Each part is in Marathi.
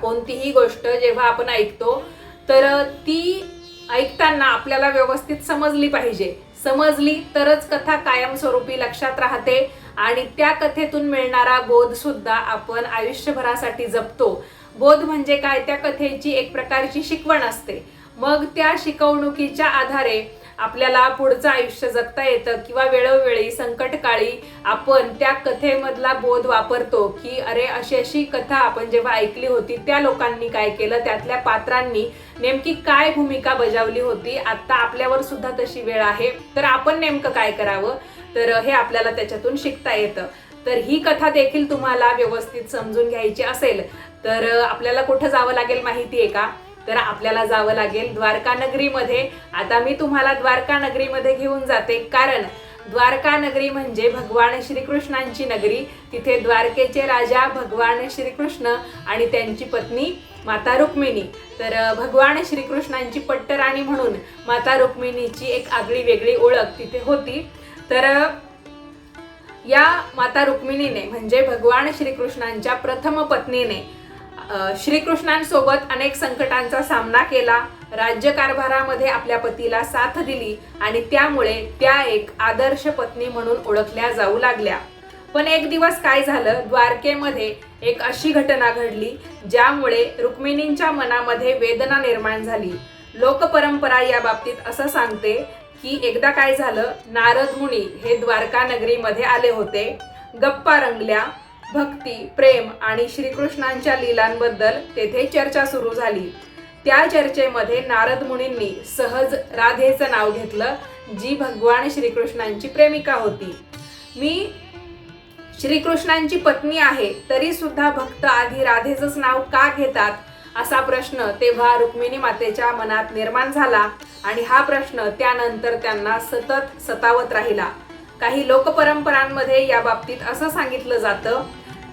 कोणतीही गोष्ट जेव्हा आपण ऐकतो तर ती ऐकताना आपल्याला व्यवस्थित समजली पाहिजे. समजली तरच कथा कायमस्वरूपी लक्षात राहते आणि त्या कथेतून मिळणारा बोध सुद्धा आपण आयुष्यभरासाठी जपतो. बोध म्हणजे काय? त्या कथेची एक प्रकारची शिकवण असते. मग त्या शिकवणुकीच्या आधारे आपल्याला पुढचं आयुष्य जगता येतं किंवा वेळोवेळी संकटकाळी आपण त्या कथेमधला बोध वापरतो की अरे अशी अशी कथा आपण जेव्हा ऐकली होती त्या लोकांनी काय केलं, त्यातल्या पात्रांनी नेमकी काय भूमिका बजावली होती, आता आपल्यावर सुद्धा तशी वेळ आहे तर आपण नेमकं काय करावं, तर हे आपल्याला त्याच्यातून शिकता येतं. तर ही कथा देखील तुम्हाला व्यवस्थित समजून घ्यायची असेल तर आपल्याला कुठं जावं लागेल माहिती आहे का? तर आपल्याला जावं लागेल द्वारका नगरीमध्ये. आता मी तुम्हाला द्वारका नगरीमध्ये घेऊन जाते कारण द्वारका नगरी म्हणजे भगवान श्रीकृष्णांची नगरी. तिथे द्वारकेचे राजा भगवान श्रीकृष्ण आणि त्यांची पत्नी माता रुक्मिणी. तर भगवान श्रीकृष्णांची पट्टराणी म्हणून माता रुक्मिणीची एक आगळी वेगळी ओळख तिथे होती. तर या माता रुक्मिणीने म्हणजे भगवान श्रीकृष्णांच्या प्रथम पत्नीने श्रीकृष्णांसोबत अनेक संकटांचा सामना केला, राज्यकारभारामध्ये आपल्या पतीला साथ दिली आणि त्यामुळे त्या एक आदर्श पत्नी म्हणून ओळखल्या जाऊ लागल्या. पण एक दिवस काय झालं, द्वारकेमध्ये एक अशी घटना घडली ज्यामुळे रुक्मिणींच्या मनामध्ये वेदना निर्माण झाली. लोकपरंपरा या बाबतीत असं सांगते की एकदा काय झालं, नारद मुनी हे द्वारका नगरीमध्ये आले होते. गप्पा रंगल्या. भक्ती, प्रेम आणि श्रीकृष्णांच्या लीलांबद्दल तेथे चर्चा सुरू झाली. त्या चर्चेमध्ये नारद मुनींनी सहज राधेचं नाव घेतलं, जी भगवान श्रीकृष्णांची प्रेमिका होती. मी श्रीकृष्णांची पत्नी आहे तरी सुद्धा भक्त आधी राधेचंच नाव का घेतात असा प्रश्न तेव्हा रुक्मिणी मातेच्या मनात निर्माण झाला आणि हा प्रश्न त्यानंतर त्यांना सतत सतावत राहिला. काही लोकपरंपरांमध्ये या बाबतीत असं सांगितलं जातं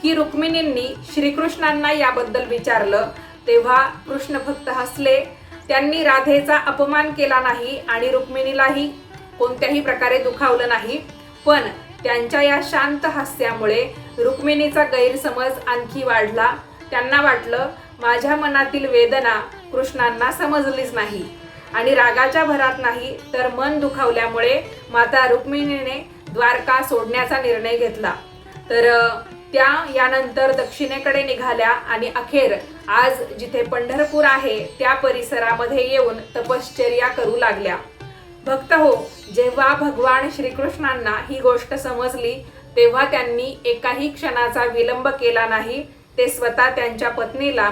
की रुक्मिणींनी श्रीकृष्णांना याबद्दल विचारलं तेव्हा कृष्ण भक्त हसले. त्यांनी राधेचा अपमान केला नाही आणि रुक्मिणीलाही कोणत्याही प्रकारे दुखावलं नाही. पण त्यांच्या या शांत हास्यामुळे रुक्मिणीचा गैरसमज आणखी वाढला. त्यांना वाटलं माझ्या मनातील वेदना कृष्णांना समजलीच नाही आणि रागाच्या भरात नाही तर मन दुखावल्यामुळे माता रुक्मिणीने द्वारका सोडण्याचा निर्णय घेतला. तर त्या यानंतर दक्षिणेकडे निघाल्या आणि अखेर आज जिथे पंढरपूर आहे त्या परिसरामध्ये येऊन तपश्चर्या करू लागल्या. भक्त हो, जेव्हा भगवान श्रीकृष्णांना ही गोष्ट समजली तेव्हा त्यांनी एकाही क्षणाचा विलंब केला नाही. ते स्वतः त्यांच्या पत्नीला